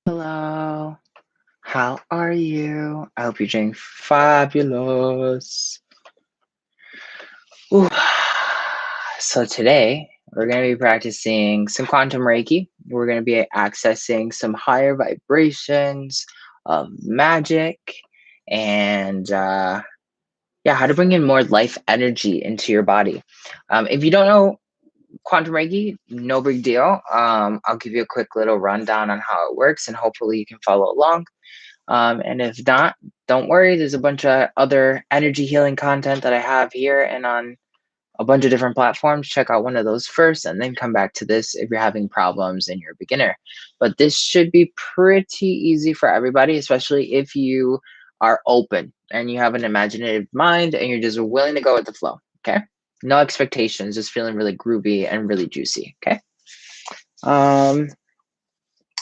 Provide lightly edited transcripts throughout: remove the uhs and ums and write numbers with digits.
Hello, how are you? I hope you're doing fabulous. Ooh. So today we're going to be practicing some quantum Reiki. We're going to be accessing some higher vibrations of magic and how to bring in more life energy into your body. If you don't know quantum Reiki, no big deal. I'll give you a quick little rundown on how it works and hopefully you can follow along. And if not, don't worry. There's a bunch of other energy healing content that I have here and on a bunch of different platforms. Check out one of those first and then come back to this if you're having problems and you're a beginner. But this should be pretty easy for everybody, especially if you are open and you have an imaginative mind and you're just willing to go with the flow. Okay. No expectations, just feeling really groovy and really juicy. Okay. Um,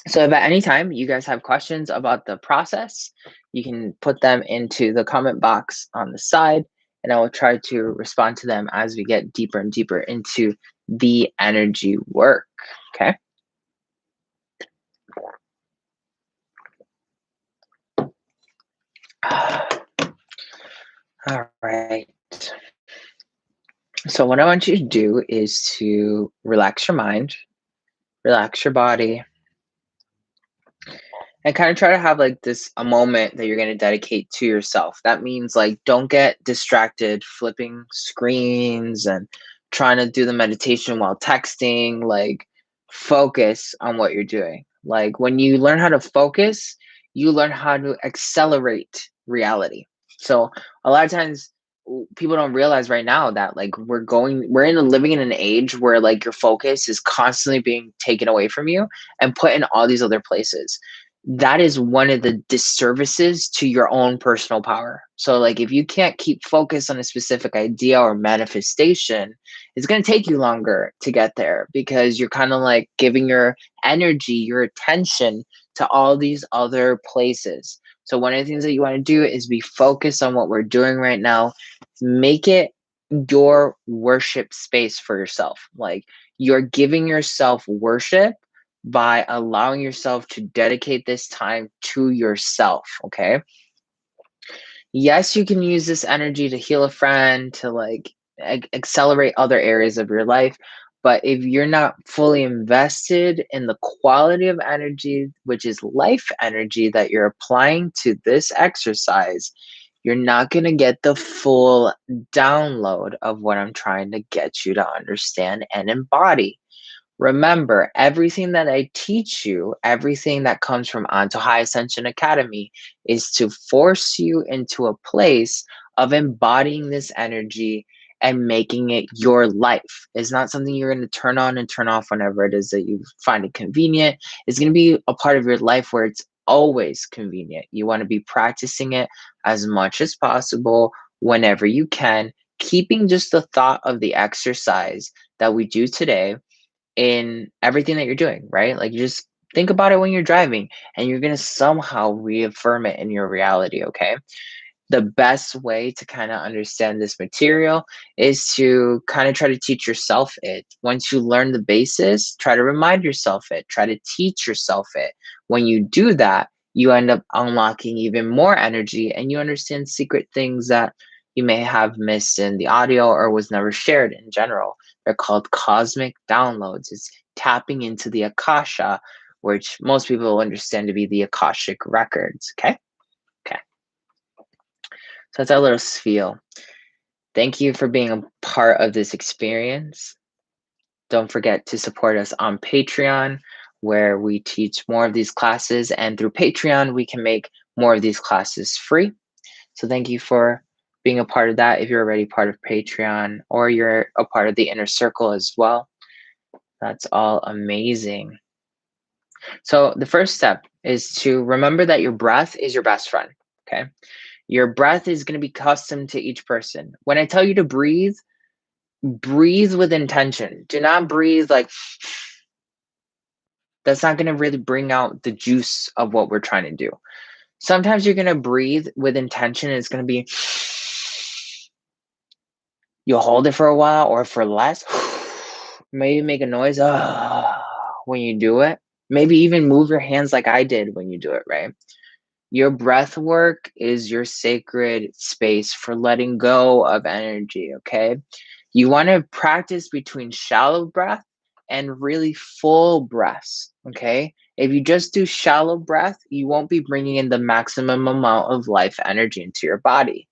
So if at any time you guys have questions about the process, you can put them into the comment box on the side, and I will try to respond to them as we get deeper and deeper into the energy work. Okay. All right. So what I want you to do is to relax your mind, relax your body, and kind of try to have like this a moment that you're going to dedicate to yourself. That means like don't get distracted flipping screens and trying to do the meditation while texting. Like focus on what you're doing. Like when you learn how to focus, you learn how to accelerate reality. So a lot of times people don't realize right now that like living in an age where like your focus is constantly being taken away from you and put in all these other places. That is one of the disservices to your own personal power. So like if you can't keep focused on a specific idea or manifestation, it's going to take you longer to get there because you're kind of like giving your energy, your attention to all these other places. So one of the things that you want to do is be focused on what we're doing right now. Make it your worship space for yourself. Like you're giving yourself worship by allowing yourself to dedicate this time to yourself. Okay. Yes, you can use this energy to heal a friend, to like accelerate other areas of your life. But if you're not fully invested in the quality of energy, which is life energy that you're applying to this exercise, you're not going to get the full download of what I'm trying to get you to understand and embody. Remember, everything that I teach you, everything that comes from Antojai Ascension Academy is to force you into a place of embodying this energy and making it your life. It's not something you're going to turn on and turn off whenever it is that you find it convenient. It's going to be a part of your life where it's always convenient. You want to be practicing it as much as possible whenever you can, keeping just the thought of the exercise that we do today in everything that you're doing, right? Like you just think about it when you're driving and you're going to somehow reaffirm it in your reality, okay? The best way to kind of understand this material is to kind of try to teach yourself it. Once you learn the basis, try to remind yourself it, try to teach yourself it. When you do that, you end up unlocking even more energy and you understand secret things that you may have missed in the audio or was never shared in general. They're called cosmic downloads. It's tapping into the Akasha, which most people understand to be the Akashic records. Okay. Okay. So that's our little spiel. Thank you for being a part of this experience. Don't forget to support us on Patreon, where we teach more of these classes. And through Patreon, we can make more of these classes free. So thank you for being a part of that. If you're already part of Patreon or you're a part of the inner circle as well, that's all amazing. So the first step is to remember that your breath is your best friend. Okay. Your breath is going to be custom to each person. When I tell you to breathe, breathe with intention. Do not breathe like that's not going to really bring out the juice of what we're trying to do. Sometimes you're going to breathe with intention and it's going to be you'll hold it for a while or for less. Maybe make a noise when you do it Maybe even move your hands like I did when you do it, right? Your breath work is your sacred space for letting go of energy, okay? You want to practice between shallow breath and really full breaths, okay? If you just do shallow breath, you won't be bringing in the maximum amount of life energy into your body.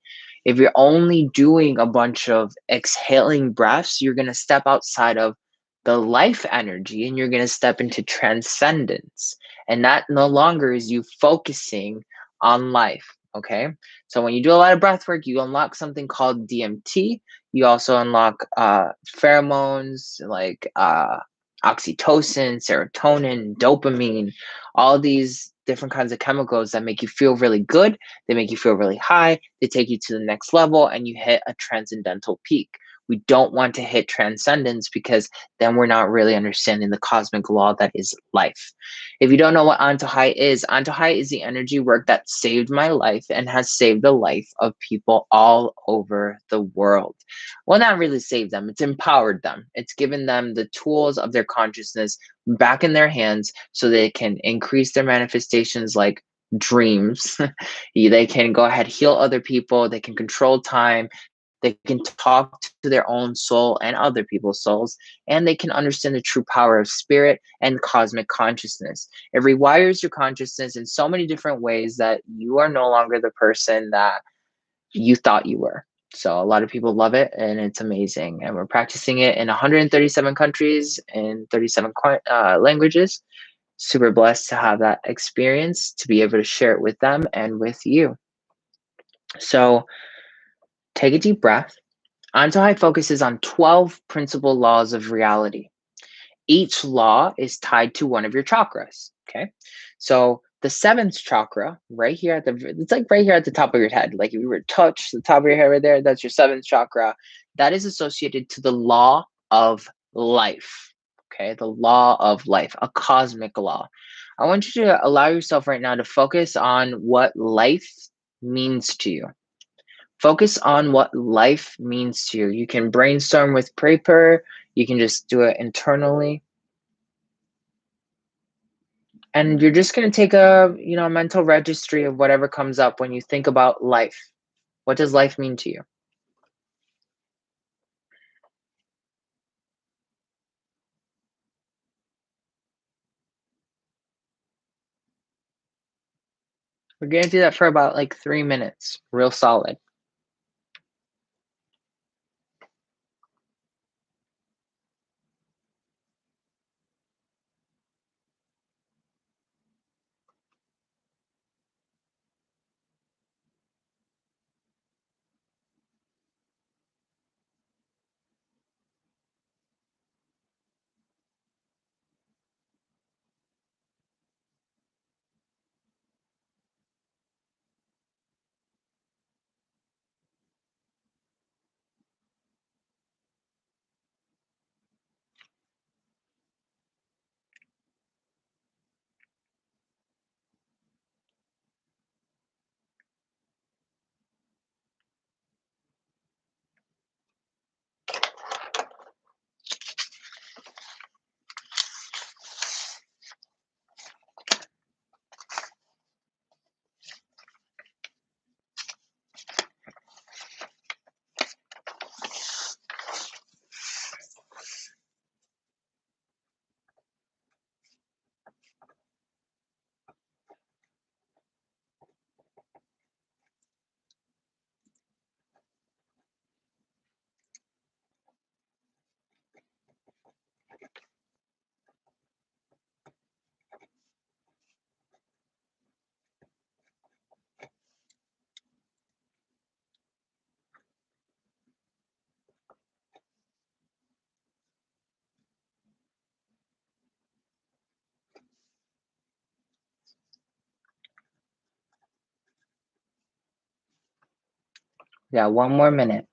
If you're only doing a bunch of exhaling breaths, you're going to step outside of the life energy and you're going to step into transcendence. And that no longer is you focusing on life, okay? So when you do a lot of breath work, you unlock something called DMT. You also unlock pheromones like oxytocin, serotonin, dopamine, all these different kinds of chemicals that make you feel really good. They make you feel really high. They take you to the next level and you hit a transcendental peak. We don't want to hit transcendence because then we're not really understanding the cosmic law that is life. If you don't know what Antojai is the energy work that saved my life and has saved the life of people all over the world. Well, not really saved them, it's empowered them. It's given them the tools of their consciousness back in their hands so they can increase their manifestations like dreams. They can go ahead, heal other people, they can control time, they can talk to their own soul and other people's souls, and they can understand the true power of spirit and cosmic consciousness. It rewires your consciousness in so many different ways that you are no longer the person that you thought you were. So a lot of people love it and it's amazing. And we're practicing it in 137 countries in 37 languages. Super blessed to have that experience, to be able to share it with them and with you. So take a deep breath. Antohai focuses on 12 principal laws of reality. Each law is tied to one of your chakras. Okay. So the seventh chakra, right here it's like right here at the top of your head. Like if you were to touch the top of your head right there, that's your seventh chakra. That is associated to the law of life. Okay. The law of life, a cosmic law. I want you to allow yourself right now to focus on what life means to you. Focus on what life means to you. You can brainstorm with paper. You can just do it internally. And you're just going to take a, mental registry of whatever comes up when you think about life. What does life mean to you? We're going to do that for about like 3 minutes, real solid. Yeah, 1 more minute.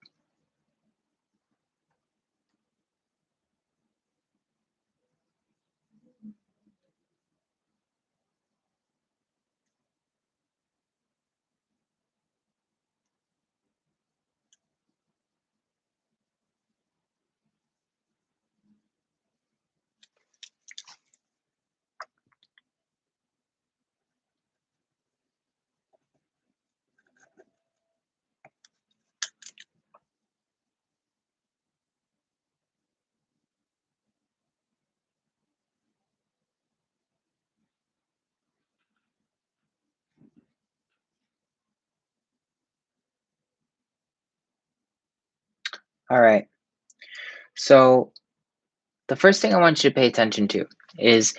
All right. So the first thing I want you to pay attention to is,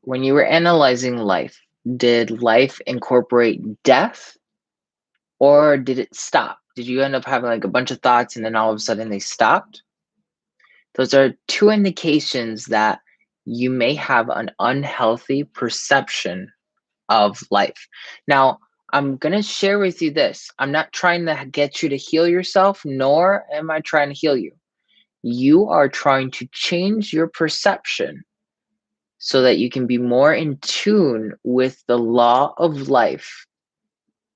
when you were analyzing life, did life incorporate death, or did it stop? Did you end up having like a bunch of thoughts and then all of a sudden they stopped? Those are two indications that you may have an unhealthy perception of life. Now, I'm going to share with you this. I'm not trying to get you to heal yourself, nor am I trying to heal you. You are trying to change your perception so that you can be more in tune with the law of life,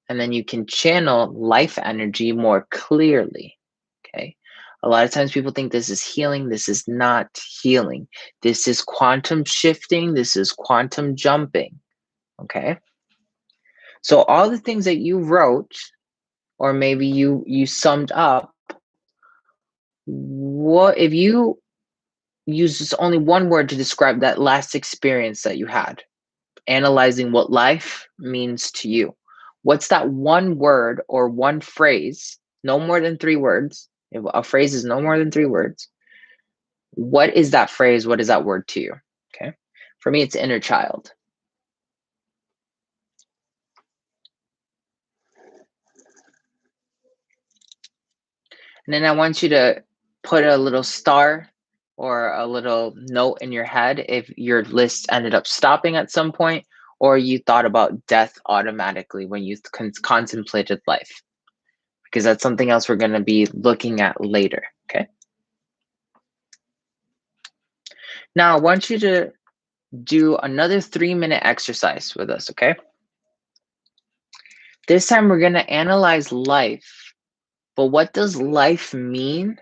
and then you can channel life energy more clearly. Okay. A lot of times people think this is healing. This is not healing. This is quantum shifting. This is quantum jumping. Okay. So all the things that you wrote, or maybe you summed up, what if you use just only one word to describe that last experience that you had, analyzing what life means to you? What's that one word or one phrase, no more than 3 words? If a phrase is no more than 3 words, what is that phrase? What is that word to you? Okay. For me, it's inner child. And then I want you to put a little star or a little note in your head if your list ended up stopping at some point, or you thought about death automatically when you contemplated life, because that's something else we're going to be looking at later. Okay. Now, I want you to do another 3-minute exercise with us. Okay. This time we're going to analyze life. But what does life mean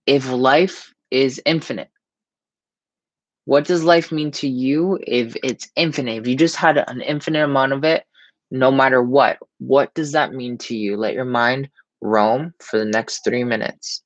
if life is infinite? What does life mean to you if it's infinite? If you just had an infinite amount of it, no matter what does that mean to you? Let your mind roam for the next 3 minutes.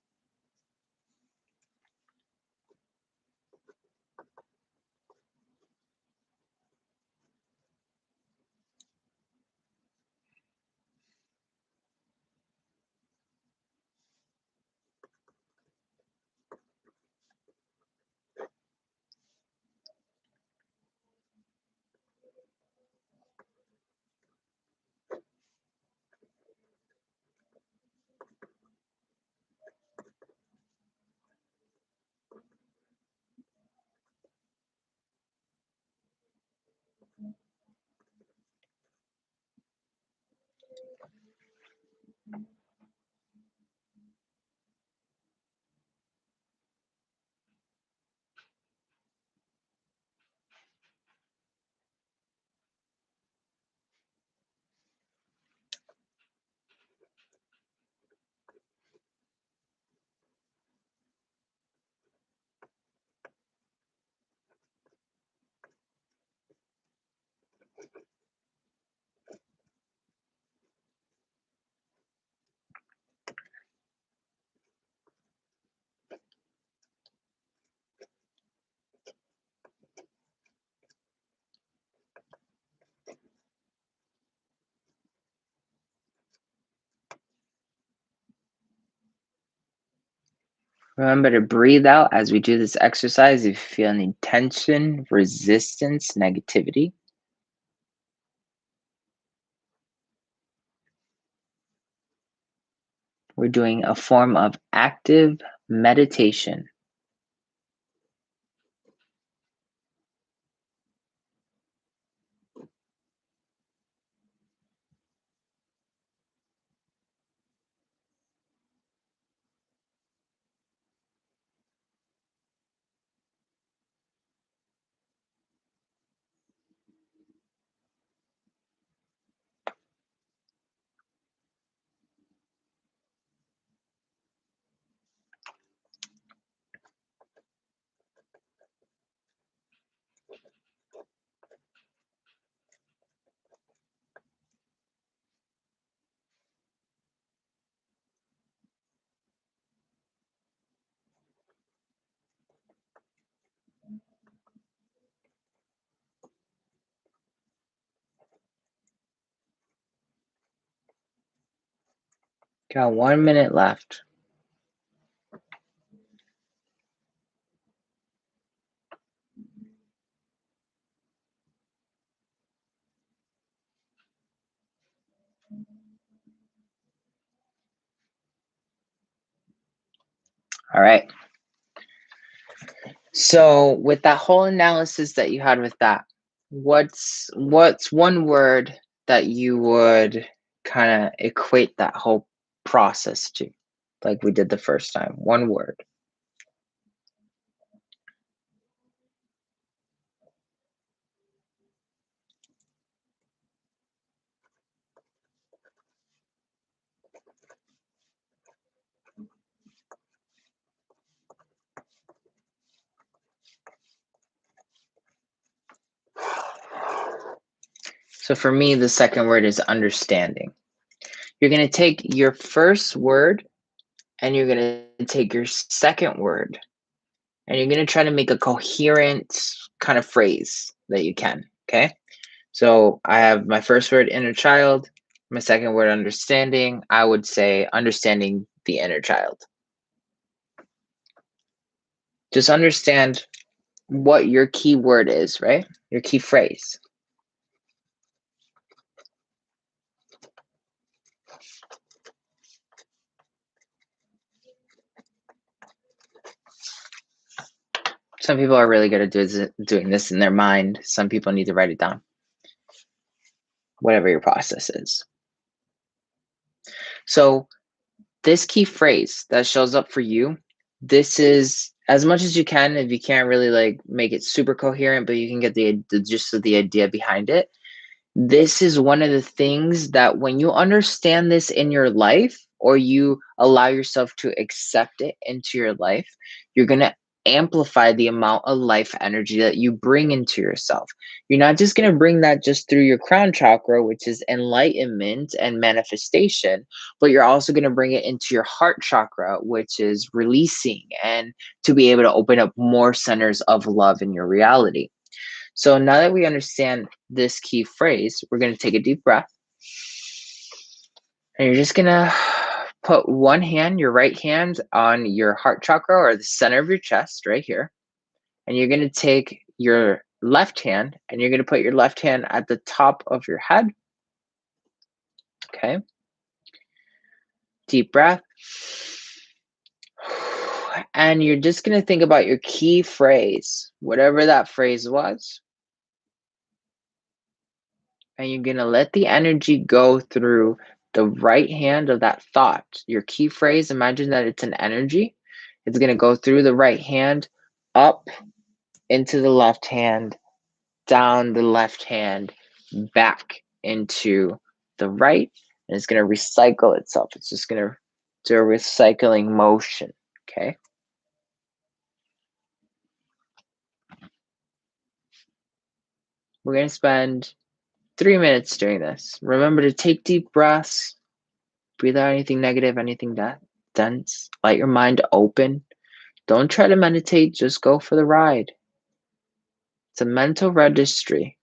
Remember to breathe out as we do this exercise if you feel any tension, resistance, negativity. We're doing a form of active meditation. Got 1 minute left. All right. So with that whole analysis that you had with that, what's one word that you would kind of equate that whole process to, like we did the first time? One word. So for me, the second word is understanding. You're going to take your first word and you're going to take your second word and you're going to try to make a coherent kind of phrase that you can. Okay. So I have my first word, inner child, my second word, understanding. I would say understanding the inner child. Just understand what your key word is, right? Your key phrase. Some people are really good at doing this in their mind. Some people need to write it down. Whatever your process is. So this key phrase that shows up for you, this is as much as you can. If you can't really like make it super coherent, but you can get the gist of the idea behind it. This is one of the things that when you understand this in your life or you allow yourself to accept it into your life, you're going to amplify the amount of life energy that you bring into yourself. You're not just going to bring that just through your crown chakra, which is enlightenment and manifestation, but you're also going to bring it into your heart chakra, which is releasing and to be able to open up more centers of love in your reality. So now that we understand this key phrase, we're going to take a deep breath. And you're just going to put one hand, your right hand, on your heart chakra or the center of your chest right here. And you're going to take your left hand and you're going to put your left hand at the top of your head. Okay. Deep breath. And you're just going to think about your key phrase, whatever that phrase was. And you're going to let the energy go through the right hand of that thought. Your key phrase, imagine that it's an energy. It's going to go through the right hand, up into the left hand, down the left hand, back into the right. And it's going to recycle itself. It's just going to do a recycling motion. Okay. We're going to spend 3 minutes doing this. Remember to take deep breaths. Breathe out anything negative, anything dense. Let your mind open. Don't try to meditate, just go for the ride. It's a mental registry.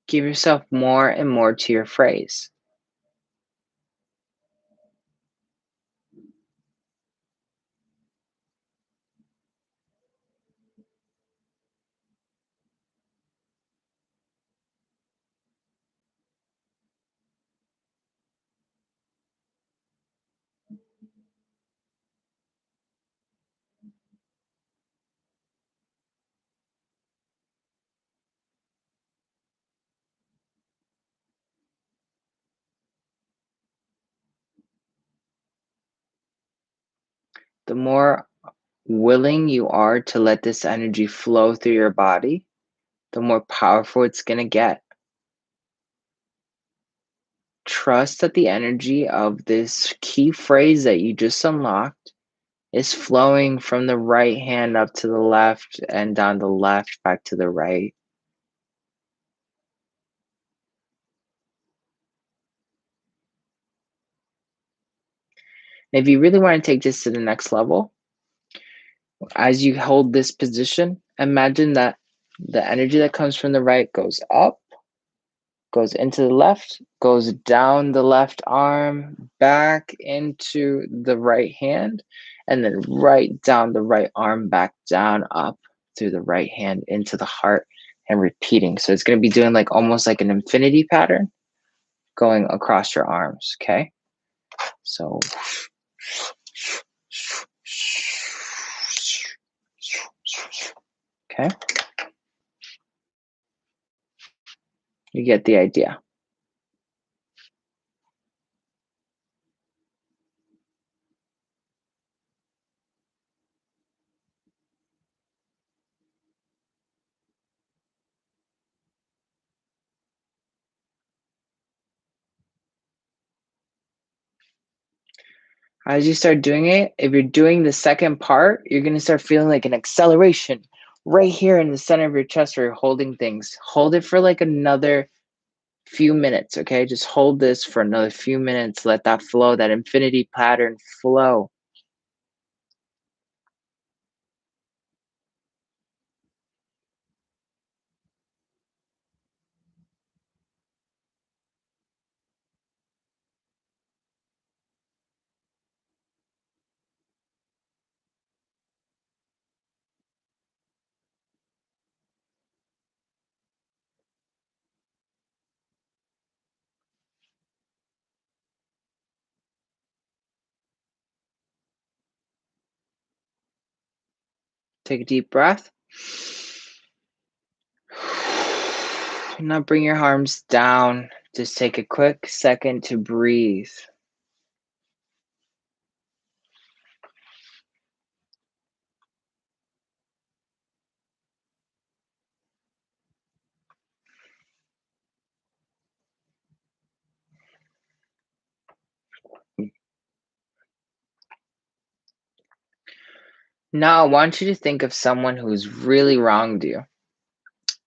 Give yourself more and more to your phrase. The more willing you are to let this energy flow through your body, the more powerful it's going to get. Trust that the energy of this key phrase that you just unlocked is flowing from the right hand up to the left and down the left back to the right. If you really want to take this to the next level, as you hold this position, imagine that the energy that comes from the right goes up, goes into the left, goes down the left arm, back into the right hand, and then right down the right arm, back down, up through the right hand into the heart, and repeating. So it's going to be doing like almost like an infinity pattern going across your arms, okay? So okay, you get the idea. As you start doing it, if you're doing the second part, you're going to start feeling like an acceleration right here in the center of your chest where you're holding things. Hold it for like another few minutes, okay? Just hold this for another few minutes. Let that flow, that infinity pattern flow. Take a deep breath. Now bring your arms down. Just take a quick second to breathe. Now I want you to think of someone who's really wronged you.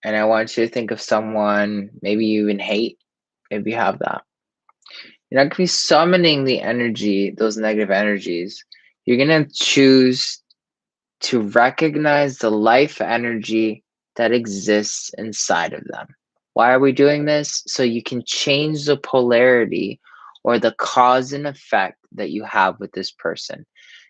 And I want you to think of someone maybe you even hate, if you have that. You're not going to be summoning the energy, those negative energies. You're going to choose to recognize the life energy that exists inside of them. Why are we doing this? So you can change the polarity or the cause and effect that you have with this person.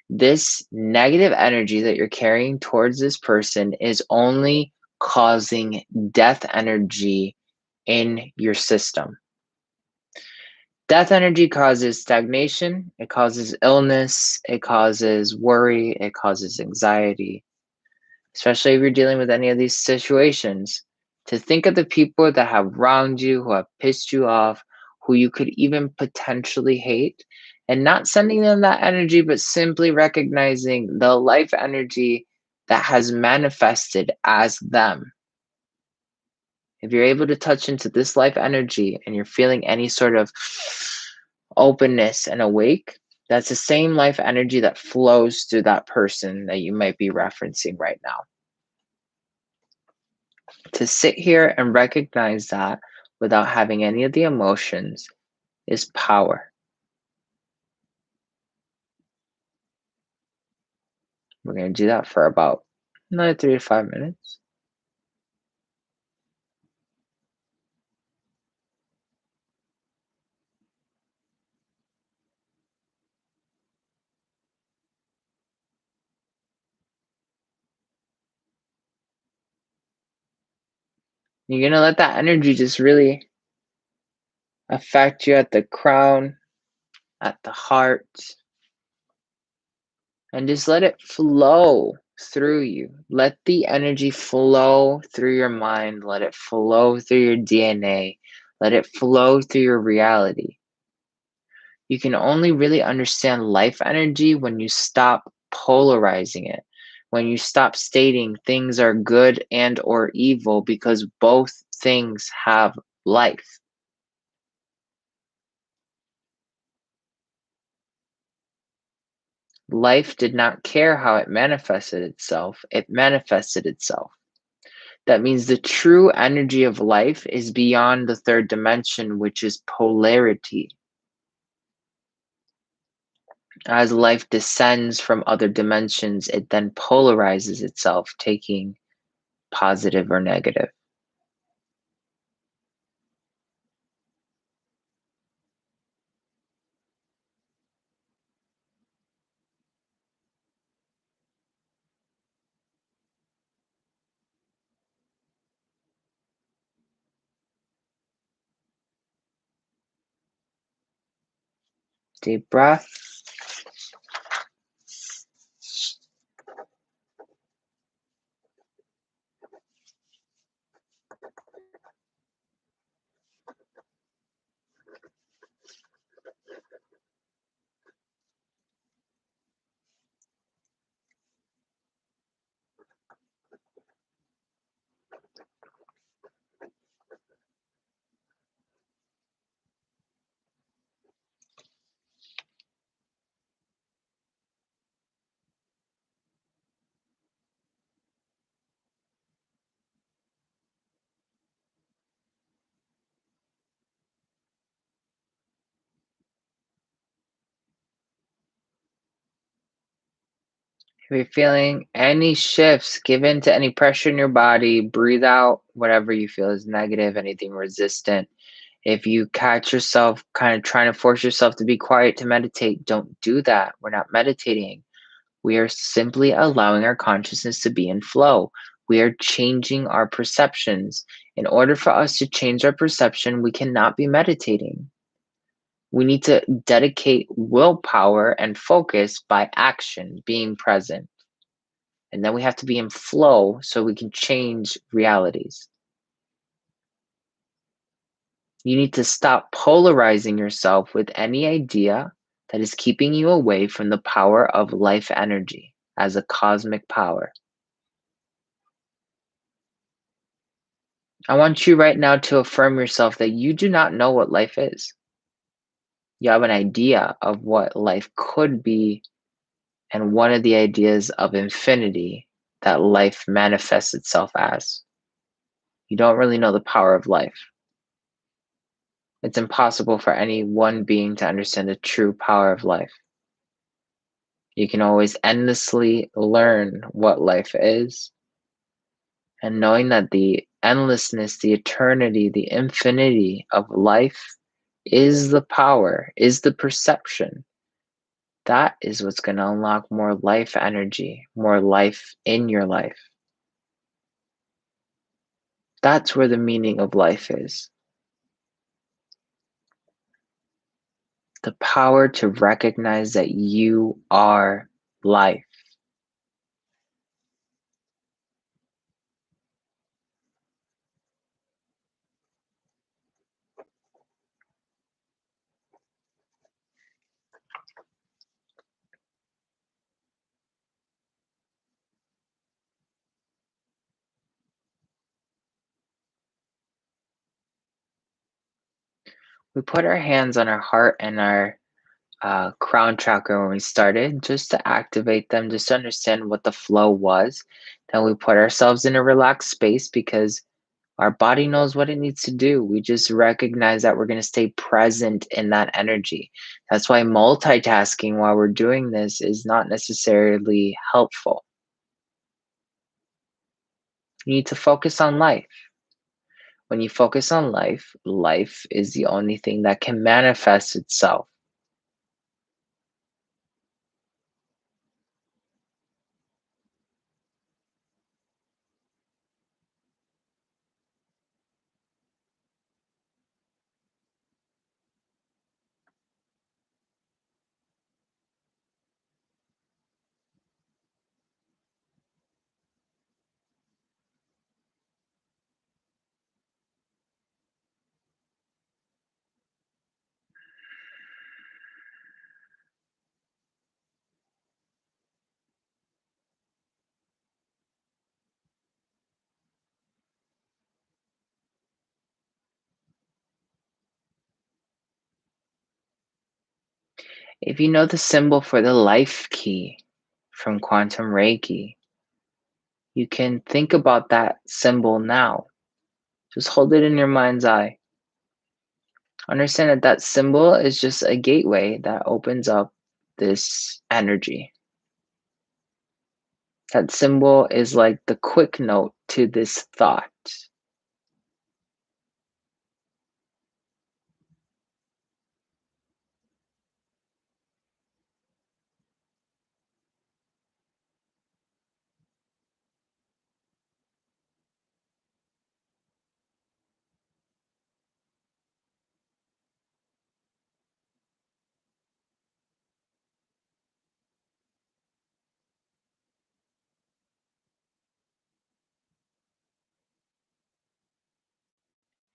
This negative energy that you're carrying towards this person is only causing death energy in your system. Death energy causes stagnation, it causes illness, it causes worry, it causes anxiety, especially if you're dealing with any of these situations. To think of the people that have wronged you, who have pissed you off, who you could even potentially hate, and not sending them that energy, but simply recognizing the life energy that has manifested as them. If you're able to touch into this life energy and you're feeling any sort of openness and awake, that's the same life energy that flows through that person that you might be referencing right now. To sit here and recognize that without having any of the emotions is power. We're going to do that for about another 3 to 5 minutes. You're going to let that energy just really affect you at the crown, at the heart, and just let it flow through you. Let the energy flow through your mind. Let it flow through your DNA. Let it flow through your reality. You can only really understand life energy when you stop polarizing it, when you stop stating things are good and or evil, because both things have life. Life did not care how it manifested itself. It manifested itself. That means the true energy of life is beyond the third dimension, which is polarity. As life descends from other dimensions, it then polarizes itself, taking positive or negative. Deep breath. If you're feeling any shifts, give in to any pressure in your body, breathe out whatever you feel is negative, anything resistant. If you catch yourself kind of trying to force yourself to be quiet to meditate, don't do that. We're not meditating. We are simply allowing our consciousness to be in flow. We are changing our perceptions. In order for us to change our perception, we cannot be meditating. We need to dedicate willpower and focus by action, being present. And then we have to be in flow so we can change realities. You need to stop polarizing yourself with any idea that is keeping you away from the power of life energy as a cosmic power. I want you right now to affirm yourself that you do not know what life is. You have an idea of what life could be, and one of the ideas of infinity that life manifests itself as. You don't really know the power of life. It's impossible for any one being to understand the true power of life. You can always endlessly learn what life is, and knowing that the endlessness, the eternity, the infinity of life is the power, is the perception. That is what's going to unlock more life energy, more life in your life. That's where the meaning of life is. The power to recognize that you are life. We put our hands on our heart and our crown chakra when we started, just to activate them, just to understand what the flow was. Then we put ourselves in a relaxed space because our body knows what it needs to do. We just recognize that we're going to stay present in that energy. That's why multitasking while we're doing this is not necessarily helpful. You need to focus on life. When you focus on life, life is the only thing that can manifest itself. If you know the symbol for the life key from Quantum Reiki, you can think about that symbol now. Just hold it in your mind's eye. Understand that that symbol is just a gateway that opens up this energy. That symbol is like the quick note to this thought.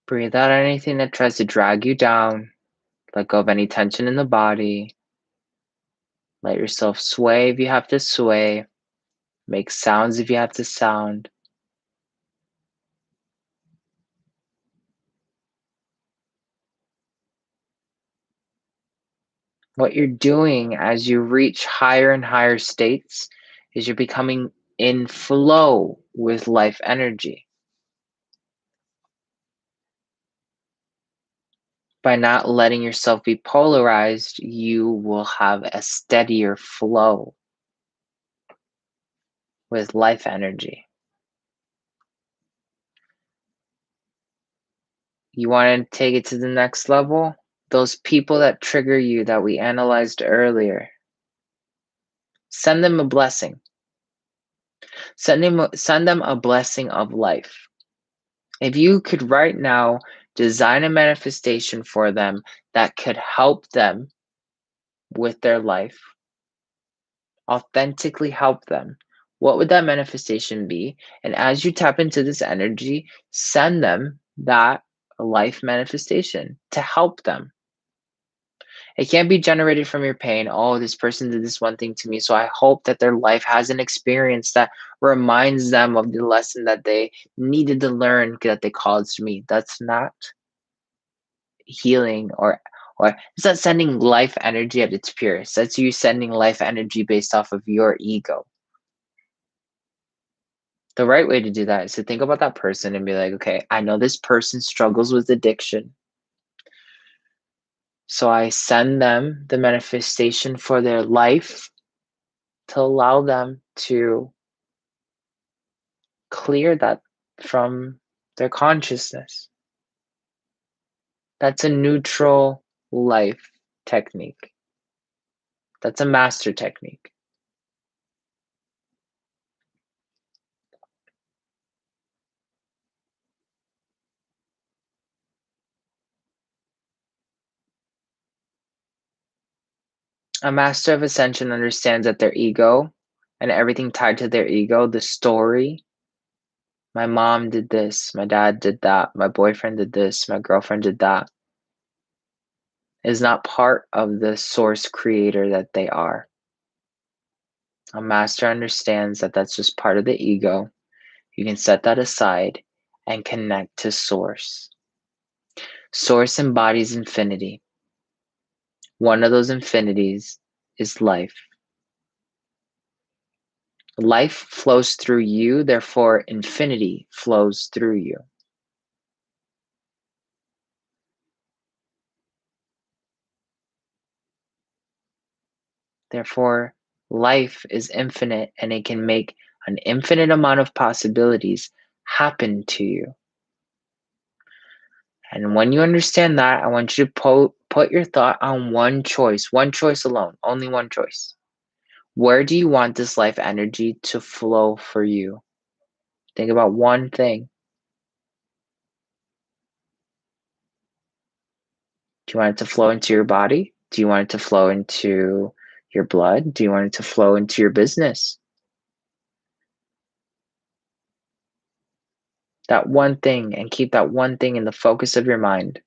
Breathe out anything that tries to drag you down. Let go of any tension in the body. Let yourself sway if you have to sway. Make sounds if you have to sound. What you're doing as you reach higher and higher states is you're becoming in flow with life energy. By not letting yourself be polarized, you will have a steadier flow with life energy. You want to take it to the next level? Those people that trigger you that we analyzed earlier, send them a blessing. Send them a blessing of life. If you could right now design a manifestation for them that could help them with their life, authentically help them, what would that manifestation be? And as you tap into this energy, send them that life manifestation to help them. It can't be generated from your pain. Oh, this person did this one thing to me, so I hope that their life has an experience that reminds them of the lesson that they needed to learn that they caused me. That's not healing, or it's not sending life energy at its purest. That's you sending life energy based off of your ego. The right way to do that is to think about that person and be like, okay, I know this person struggles with addiction. So I send them the manifestation for their life to allow them to clear that from their consciousness. That's a neutral life technique. That's a master technique. A master of Ascension understands that their ego and everything tied to their ego, the story, my mom did this, my dad did that, my boyfriend did this, my girlfriend did that, is not part of the source creator that they are. A master understands that that's just part of the ego. You can set that aside and connect to source. Source embodies infinity. One of those infinities is life. Life flows through you, therefore infinity flows through you. Therefore, life is infinite and it can make an infinite amount of possibilities happen to you. And when you understand that, I want you to put your thought on one choice alone, only one choice. Where do you want this life energy to flow for you? Think about one thing. Do you want it to flow into your body? Do you want it to flow into your blood? Do you want it to flow into your business? That one thing, and keep that one thing in the focus of your mind.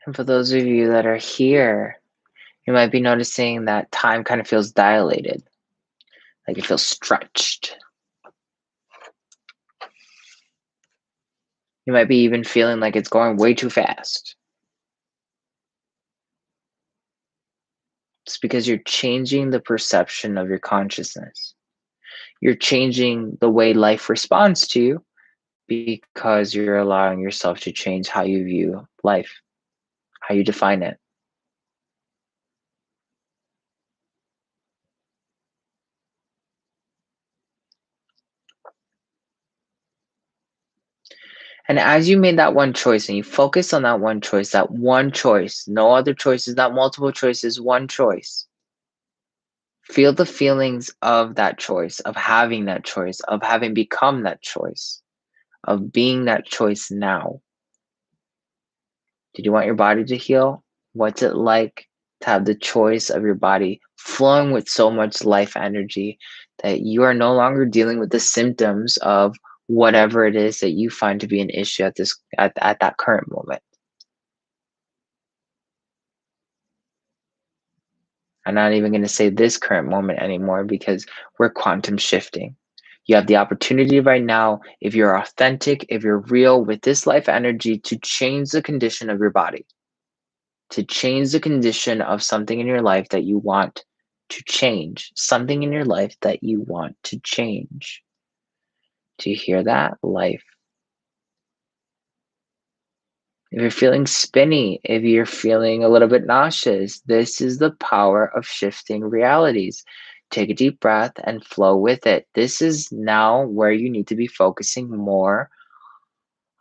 And for those of you that are here, you might be noticing that time kind of feels dilated, like it feels stretched. You might be even feeling like it's going way too fast. It's because you're changing the perception of your consciousness. You're changing the way life responds to you because you're allowing yourself to change how you view life, how you define it. And as you made that one choice and you focus on that one choice, no other choices, not multiple choices, one choice. Feel the feelings of that choice, of having that choice, of having become that choice, of being that choice now. Did you want your body to heal? What's it like to have the choice of your body flowing with so much life energy that you are no longer dealing with the symptoms of whatever it is that you find to be an issue at that current moment? I'm not even going to say this current moment anymore because we're quantum shifting. You have the opportunity right now, if you're authentic, if you're real with this life energy, to change the condition of your body, to change the condition of something in your life that you want to change, something in your life that you want to change. Do you hear that? Life. If you're feeling spinny, if you're feeling a little bit nauseous, this is the power of shifting realities. Take a deep breath and flow with it. This is now where you need to be focusing more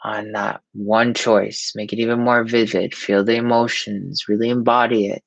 on that one choice. Make it even more vivid. Feel the emotions, really embody it.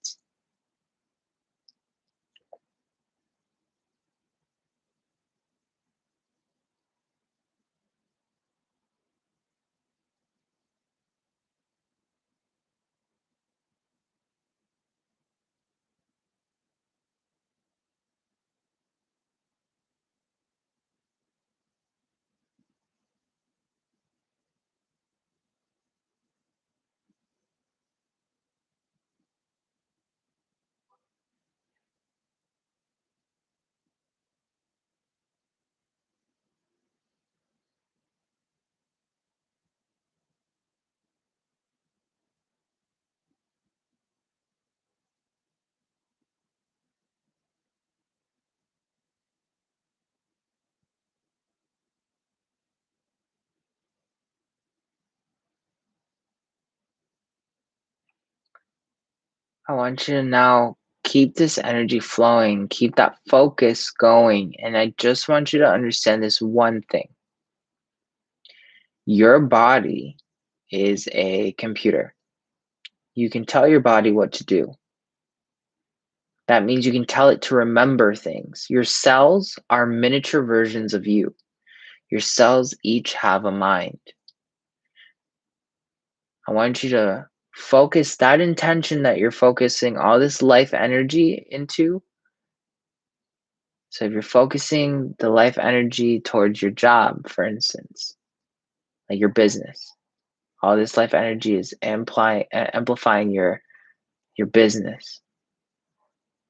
I want you to now keep this energy flowing, keep that focus going. And I just want you to understand this one thing: your body is a computer. You can tell your body what to do. That means you can tell it to remember things. Your cells are miniature versions of you. Your cells each have a mind. I want you to focus that intention that you're focusing all this life energy into. So if you're focusing the life energy towards your job, for instance, like your business, all this life energy is amplifying your business.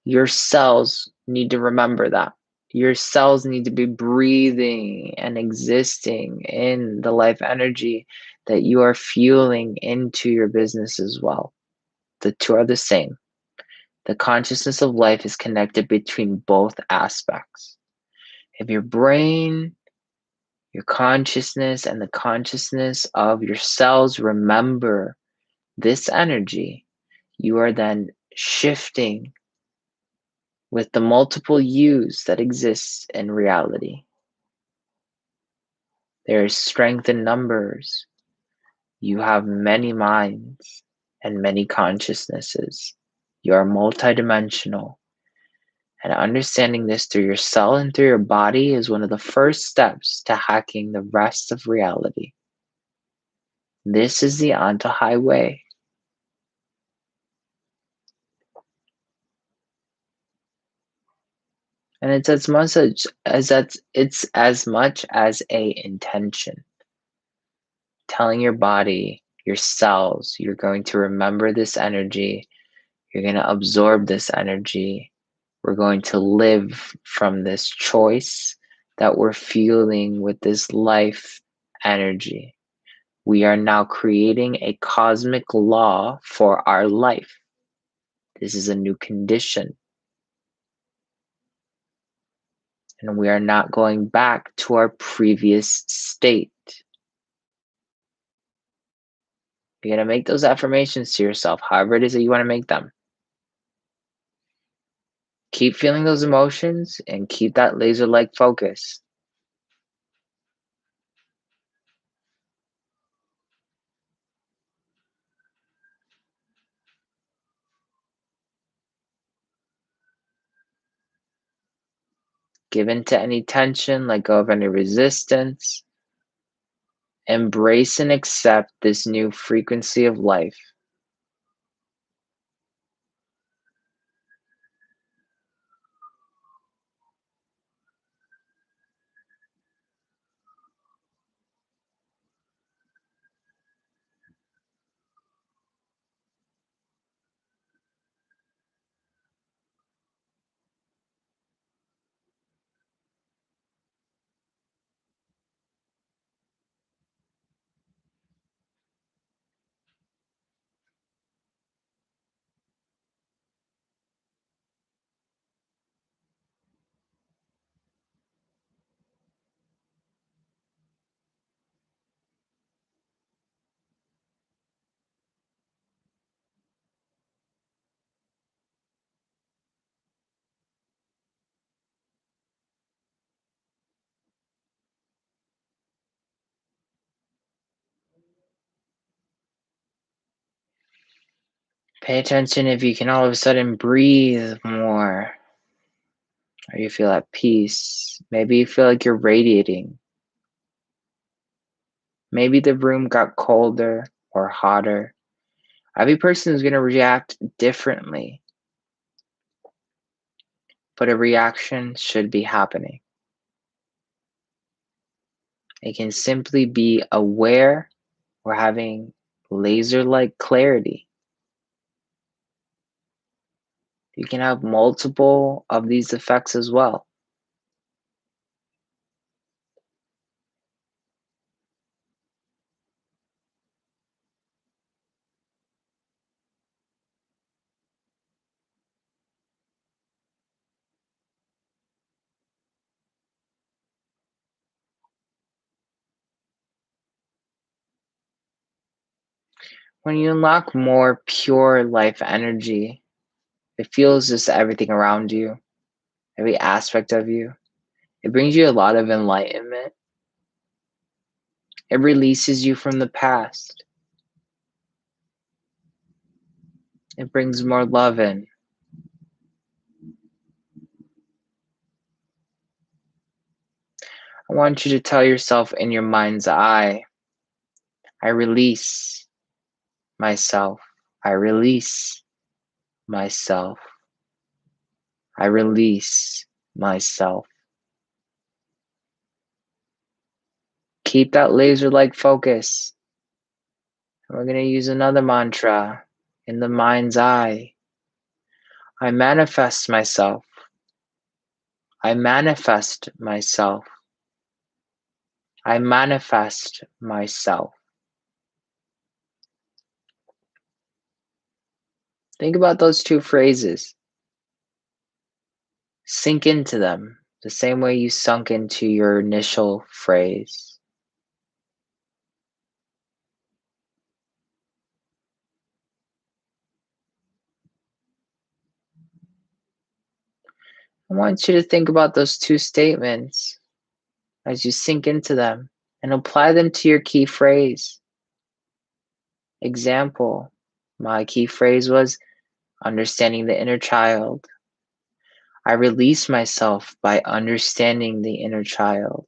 Your cells need to remember that. Your cells need to be breathing and existing in the life energy that you are fueling into your business as well. The two are the same. The consciousness of life is connected between both aspects. If your brain, your consciousness, and the consciousness of your cells remember this energy, you are then shifting with the multiple yous that exists in reality. There is strength in numbers. You have many minds and many consciousnesses. You are multidimensional. And understanding this through your cell and through your body is one of the first steps to hacking the rest of reality. This is the Antojai way. And it's as much as a intention. Telling your body, your cells. You're going to remember this energy. You're going to absorb this energy. We're going to live from this choice that we're feeling with this life energy. We are now creating a cosmic law for our life. This is a new condition. And we are not going back to our previous state. You're going to make those affirmations to yourself, however it is that you want to make them. Keep feeling those emotions and keep that laser-like focus. Give in to any tension, let go of any resistance. Embrace and accept this new frequency of life. Pay attention if you can all of a sudden breathe more, or you feel at peace. Maybe you feel like you're radiating. Maybe the room got colder or hotter. Every person is going to react differently, but a reaction should be happening. It can simply be aware or having laser-like clarity. You can have multiple of these effects as well. When you unlock more pure life energy, it feels just everything around you, every aspect of you. It brings you a lot of enlightenment. It releases you from the past. It brings more love in. I want you to tell yourself in your mind's eye, I release myself. I release myself. I release myself. Keep that laser-like focus. We're going to use another mantra in the mind's eye. I manifest myself. I manifest myself. I manifest myself. Think about those two phrases. Sink into them the same way you sunk into your initial phrase. I want you to think about those two statements as you sink into them and apply them to your key phrase. Example, my key phrase was understanding the inner child. I release myself by understanding the inner child.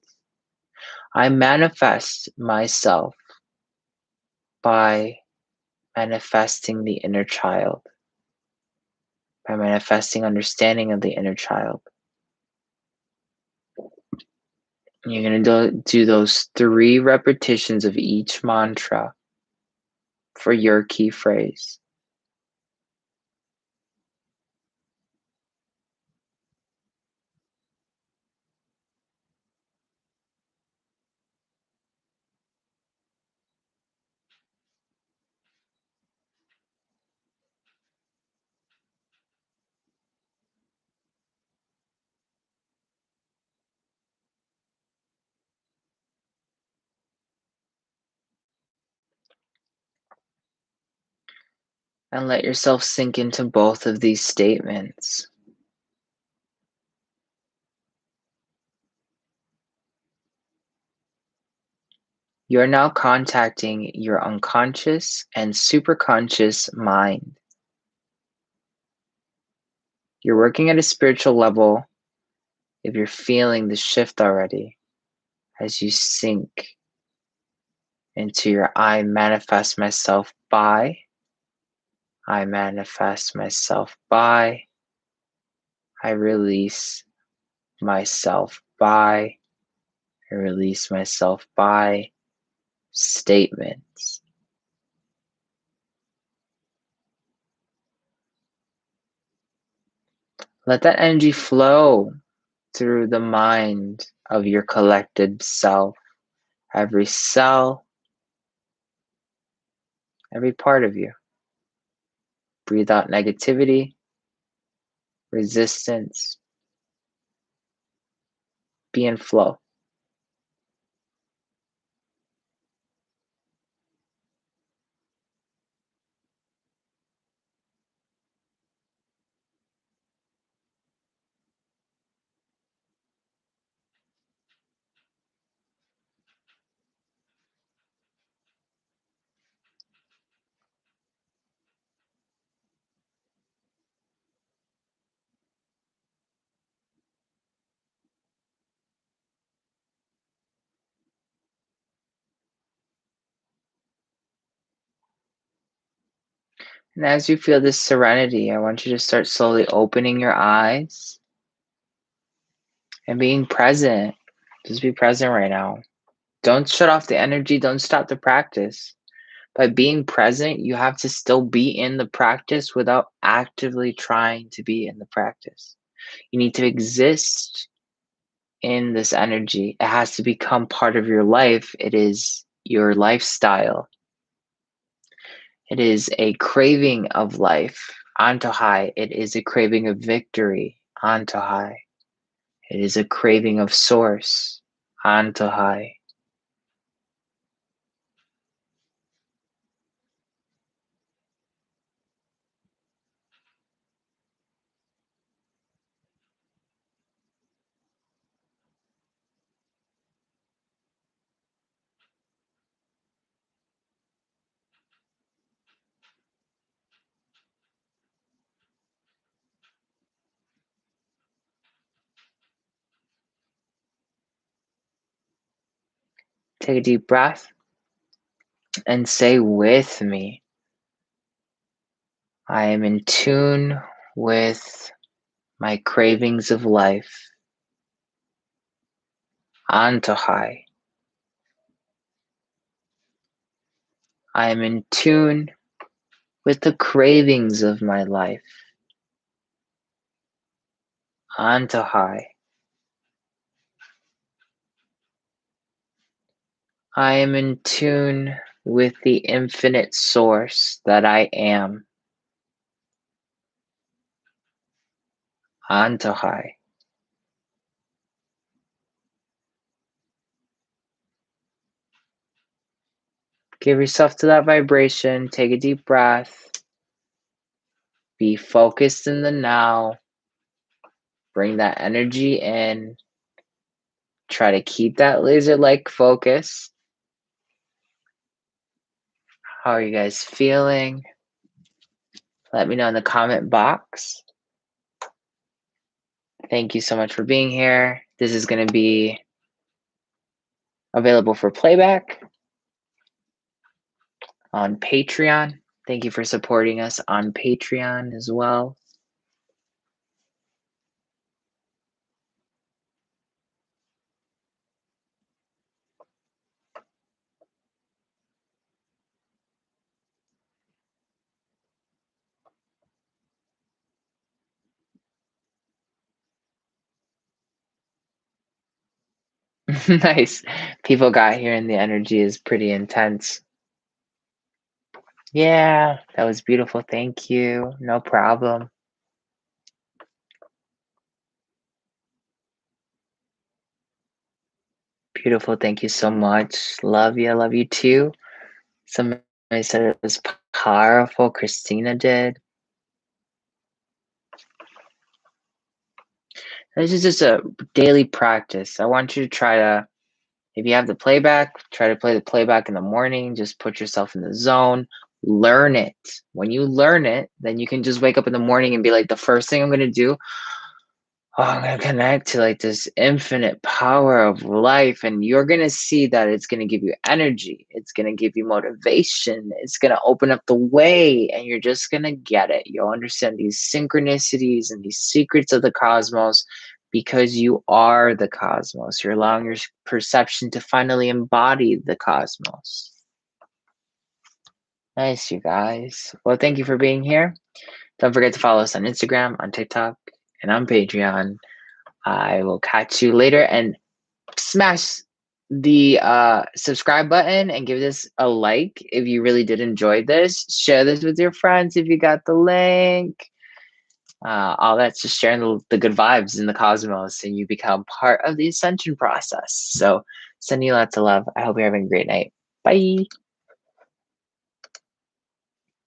I manifest myself by manifesting the inner child, by manifesting understanding of the inner child. You're going to do those 3 repetitions of each mantra. for your key phrase. And let yourself sink into both of these statements. You're now contacting your unconscious and superconscious mind. You're working at a spiritual level if you're feeling the shift already as you sink into your I manifest myself by, I manifest myself by, I release myself by, I release myself by statements. Let that energy flow through the mind of your collected self, every cell, every part of you. Breathe out negativity, resistance, be in flow. And as you feel this serenity, I want you to start slowly opening your eyes and being present. Just be present right now. Don't shut off the energy. Don't stop the practice. By being present, you have to still be in the practice without actively trying to be in the practice. You need to exist in this energy. It has to become part of your life. It is your lifestyle. It is a craving of life. Antojai. It is a craving of victory. Antojai. It is a craving of source. Antojai. Take a deep breath and say with me, I am in tune with my cravings of life. Antojai. I am in tune with the cravings of my life. Antojai. I am in tune with the infinite source that I am. Antojai. Give yourself to that vibration. Take a deep breath. Be focused in the now. Bring that energy in. Try to keep that laser-like focus. How are you guys feeling? Let me know in the comment box. Thank you so much for being here. This is going to be available for playback on Patreon. Thank you for supporting us on Patreon as well. Nice. People got here and the energy is pretty intense. Yeah, that was beautiful. Thank you. No problem. Beautiful. Thank you so much. Love you. Love you too. Somebody said it was powerful. Christina did. This is just a daily practice. I want you to try to, if you have the playback, try to play the playback in the morning. Just put yourself in the zone. Learn it. When you learn it, then you can just wake up in the morning and be like, the first thing I'm going to do, oh, I'm going to connect to like this infinite power of life. And you're going to see that it's going to give you energy. It's going to give you motivation. It's going to open up the way and you're just going to get it. You'll understand these synchronicities and these secrets of the cosmos because you are the cosmos. You're allowing your perception to finally embody the cosmos. Nice, you guys. Well, thank you for being here. Don't forget to follow us on Instagram, on TikTok, and on Patreon. I will catch you later and smash the subscribe button and give this a like if you really did enjoy this. Share this with your friends if you got the link. All that's just sharing the good vibes in the cosmos and you become part of the ascension process. So sending you lots of love. I hope you're having a great night. Bye.